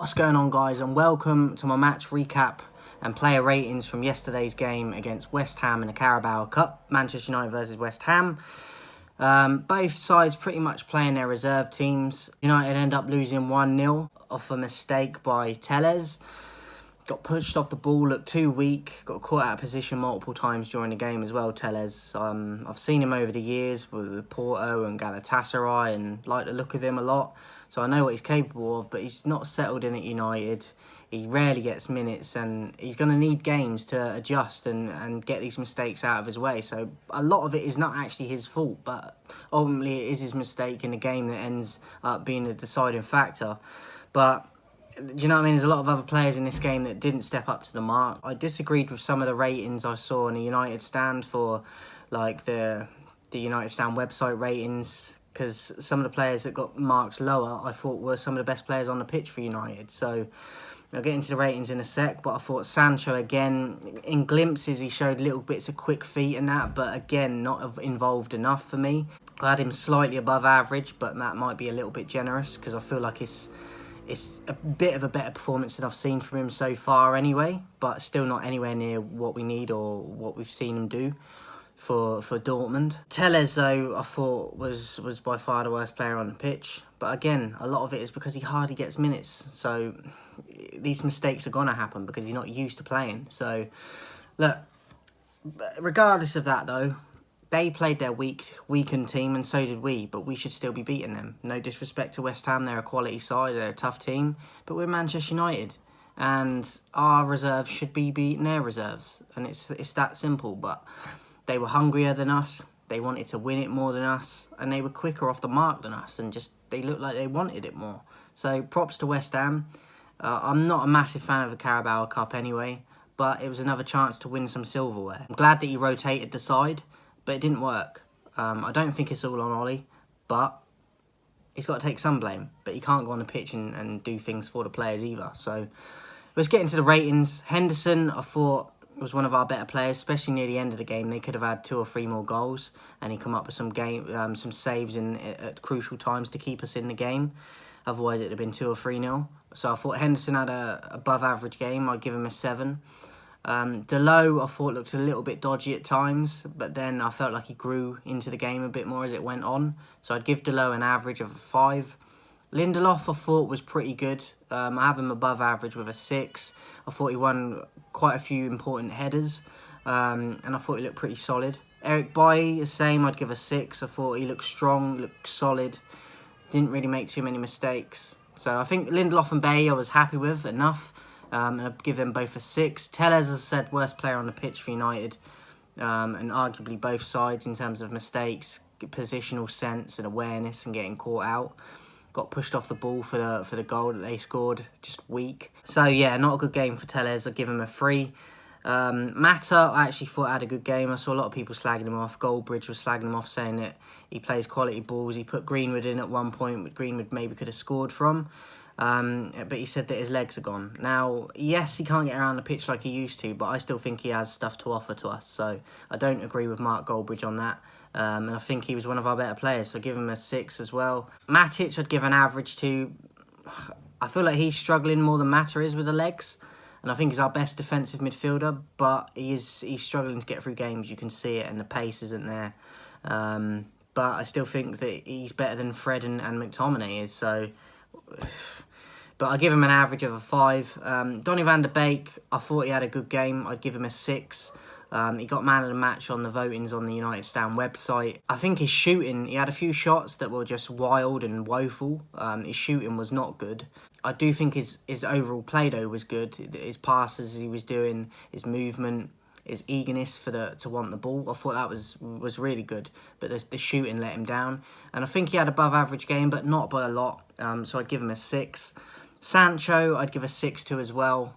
What's going on, guys, and welcome to my match recap and player ratings from yesterday's game against West Ham in the Carabao Cup, Manchester United versus West Ham. Both sides pretty much playing their reserve teams. United end up losing 1-0 off a mistake by Telles. Got pushed off the ball, looked too weak, got caught out of position multiple times during the game as well, Telles. I've seen him over the years with Porto and Galatasaray and like the look of him a lot. So I know what he's capable of, but he's not settled in at United. He rarely gets minutes, and he's going to need games to adjust and get these mistakes out of his way. So a lot of it is not actually his fault, but ultimately it is his mistake in the game that ends up being the deciding factor. But do you know what I mean? There's a lot of other players in this game that didn't step up to the mark. I disagreed with some of the ratings I saw in the United stand for, like the United stand website ratings, because some of the players that got marked lower I thought were some of the best players on the pitch for United. So I'll get into the ratings in a sec, but I thought Sancho, again, in glimpses he showed little bits of quick feet and that, but again, not involved enough for me. I had him slightly above average, but that might be a little bit generous, because I feel like it's a bit of a better performance than I've seen from him so far anyway, but still not anywhere near what we need or what we've seen him do for Dortmund. Telles, though, I thought was by far the worst player on the pitch. But again, a lot of it is because he hardly gets minutes. So these mistakes are going to happen because he's not used to playing. So, look, regardless of that, though, they played their weakened team, and so did we, but we should still be beating them. No disrespect to West Ham, they're a quality side, they're a tough team, but we're Manchester United, and our reserves should be beating their reserves, and it's that simple. But they were hungrier than us, they wanted to win it more than us, and they were quicker off the mark than us, and just they looked like they wanted it more. So props to West Ham. I'm not a massive fan of the Carabao Cup anyway, but it was another chance to win some silverware. I'm glad that he rotated the side, but it didn't work. I don't think it's all on Ollie, but he's got to take some blame. But he can't go on the pitch and do things for the players either. So let's get into the ratings. Henderson, I thought, was one of our better players, especially near the end of the game. They could have had 2 or 3 more goals, and he come up with some saves at crucial times to keep us in the game. Otherwise, it'd have been 2 or 3-0. So I thought Henderson had a above average game. I'd give him a 7. Delo, I thought, looked a little bit dodgy at times, but then I felt like he grew into the game a bit more as it went on. So I'd give Delo an average of a 5. Lindelof, I thought, was pretty good. I have him above average with a 6. I thought he won quite a few important headers, and I thought he looked pretty solid. Eric Bailly, the same, I'd give a 6. I thought he looked strong, looked solid, didn't really make too many mistakes. So I think Lindelof and Bailly I was happy with enough. And I'd give them both a 6. Telles, as I said, worst player on the pitch for United, and arguably both sides in terms of mistakes, positional sense and awareness, and getting caught out. Got pushed off the ball for the goal that they scored, just weak. So yeah, not a good game for Telles. I'd give him a 3. Mata, I actually thought had a good game. I saw a lot of people slagging him off. Goldbridge was slagging him off, saying that he plays quality balls. He put Greenwood in at one point, which Greenwood maybe could have scored from. But he said that his legs are gone. Now, yes, he can't get around the pitch like he used to, but I still think he has stuff to offer to us. So I don't agree with Mark Goldbridge on that. And I think he was one of our better players, so I give him a 6 as well. Matic, I'd give an average to. I feel like he's struggling more than Mata is with the legs, and I think he's our best defensive midfielder, but he's struggling to get through games. You can see it, and the pace isn't there. But I still think that he's better than Fred and McTominay is, so. But I give him an average of a 5. Donny Van Der Beek, I thought he had a good game. I'd give him a 6. He got man of the match on the votings on the United Stand website. I think his shooting, he had a few shots that were just wild and woeful. His shooting was not good. I do think his overall play, though, was good. His passes he was doing, his movement, his eagerness to want the ball, I thought that was really good. But the shooting let him down. And I think he had above average game, but not by a lot. So I'd give him a 6. Sancho, I'd give a 6 to as well.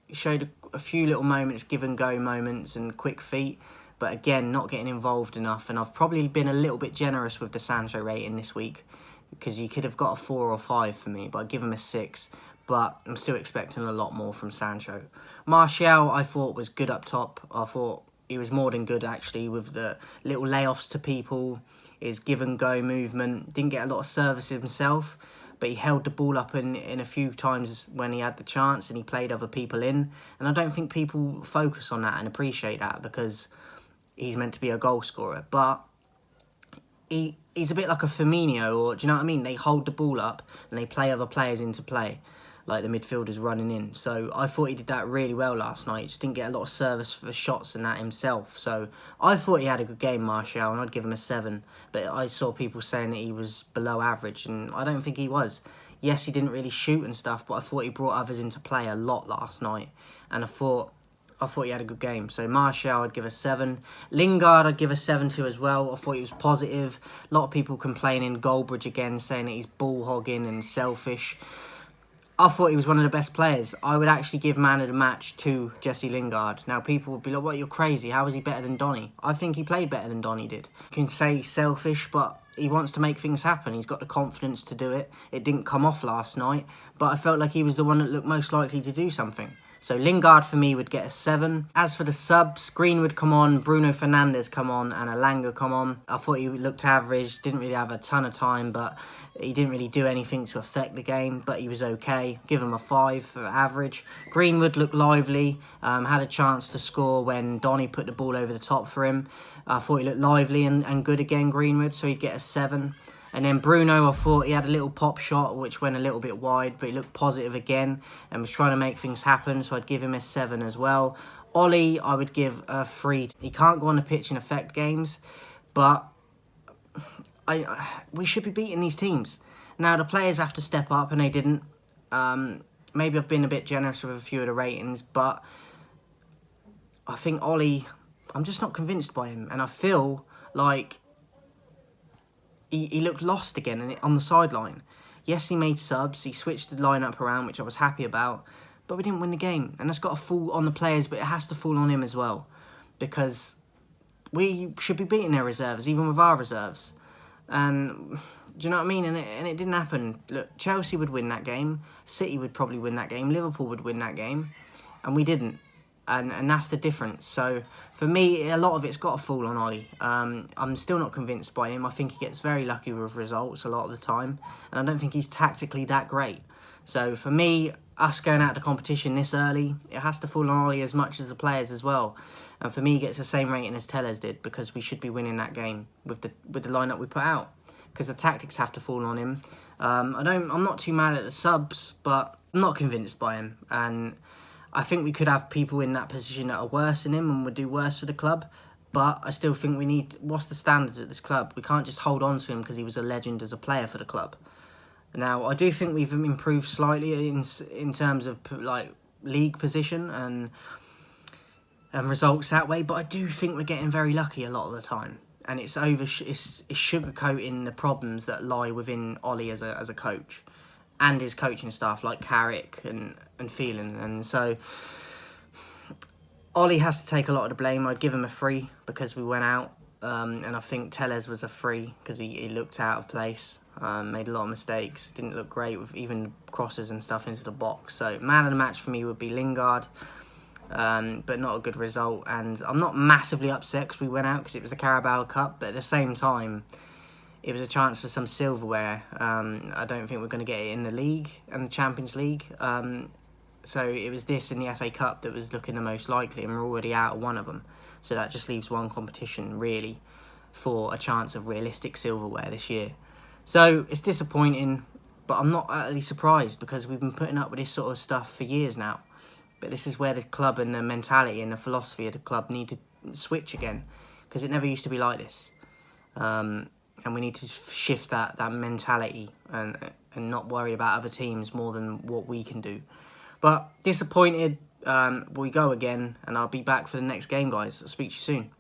He showed a few little moments, give and go moments and quick feet. But again, not getting involved enough. And I've probably been a little bit generous with the Sancho rating this week, because he could have got a 4 or 5 for me, but I'd give him a 6. But I'm still expecting a lot more from Sancho. Martial, I thought, was good up top. I thought he was more than good, actually, with the little layoffs to people, his give-and-go movement. Didn't get a lot of service himself, but he held the ball up in a few times when he had the chance, and he played other people in. And I don't think people focus on that and appreciate that, because he's meant to be a goal scorer. But he's a bit like a Firmino, or do you know what I mean? They hold the ball up and they play other players into play, like the midfielders running in. So I thought he did that really well last night. He just didn't get a lot of service for shots and that himself. So I thought he had a good game, Martial, and I'd give him a 7. But I saw people saying that he was below average, and I don't think he was. Yes, he didn't really shoot and stuff, but I thought he brought others into play a lot last night. And I thought he had a good game. So Martial, I'd give a 7. Lingard, I'd give a 7 to as well. I thought he was positive. A lot of people complaining. Goldbridge again, saying that he's ball hogging and selfish. I thought he was one of the best players. I would actually give man of the match to Jesse Lingard. Now, people would be like, what, you're crazy. How is he better than Donny? I think he played better than Donny did. You can say he's selfish, but he wants to make things happen. He's got the confidence to do it. It didn't come off last night, but I felt like he was the one that looked most likely to do something. So Lingard for me would get a 7. As for the subs, Greenwood come on, Bruno Fernandes come on, and Elanga come on. I thought he looked average, didn't really have a ton of time, but he didn't really do anything to affect the game, but he was okay. Give him a 5 for average. Greenwood looked lively, had a chance to score when Donny put the ball over the top for him. I thought he looked lively and good again, Greenwood, so he'd get a 7. And then Bruno, I thought he had a little pop shot, which went a little bit wide, but he looked positive again and was trying to make things happen, so I'd give him a 7 as well. Ollie, I would give a 3. He can't go on the pitch and affect games, but we should be beating these teams. Now, the players have to step up, and they didn't. Maybe I've been a bit generous with a few of the ratings, but I think Ollie, I'm just not convinced by him, and I feel like he looked lost again on the sideline. Yes, he made subs, he switched the lineup around, which I was happy about, but we didn't win the game. And that's got to fall on the players, but it has to fall on him as well, because we should be beating their reserves, even with our reserves. And do you know what I mean? And it didn't happen. Look, Chelsea would win that game, City would probably win that game, Liverpool would win that game, and we didn't. And that's the difference. So for me, a lot of it's got to fall on Ollie. I'm still not convinced by him. I think he gets very lucky with results a lot of the time, and I don't think he's tactically that great. So for me, us going out to competition this early, it has to fall on Ollie as much as the players as well. And for me, he gets the same rating as Tellez did, because we should be winning that game with the lineup we put out, because the tactics have to fall on him. I'm not too mad at the subs, but I'm not convinced by him, and I think we could have people in that position that are worse than him and would do worse for the club. But I still think we need... What's the standards at this club? We can't just hold on to him because he was a legend as a player for the club. Now, I do think we've improved slightly in terms of like league position and results that way. But I do think we're getting very lucky a lot of the time. And it's sugarcoating the problems that lie within Ollie as a coach, and his coaching staff like Carrick and Phelan. And so Ollie has to take a lot of the blame. I'd give him a 3 because we went out. And I think Tellez was a 3 because he looked out of place, made a lot of mistakes, didn't look great with even crosses and stuff into the box. So man of the match for me would be Lingard, but not a good result. And I'm not massively upset because we went out because it was the Carabao Cup, but at the same time, it was a chance for some silverware. I don't think we're going to get it in the league and the Champions League. So it was this in the FA Cup that was looking the most likely, and we're already out of one of them. So that just leaves one competition, really, for a chance of realistic silverware this year. So it's disappointing, but I'm not utterly surprised because we've been putting up with this sort of stuff for years now. But this is where the club and the mentality and the philosophy of the club need to switch again, because it never used to be like this. And we need to shift that mentality and not worry about other teams more than what we can do. But disappointed, we go again, and I'll be back for the next game, guys. I'll speak to you soon.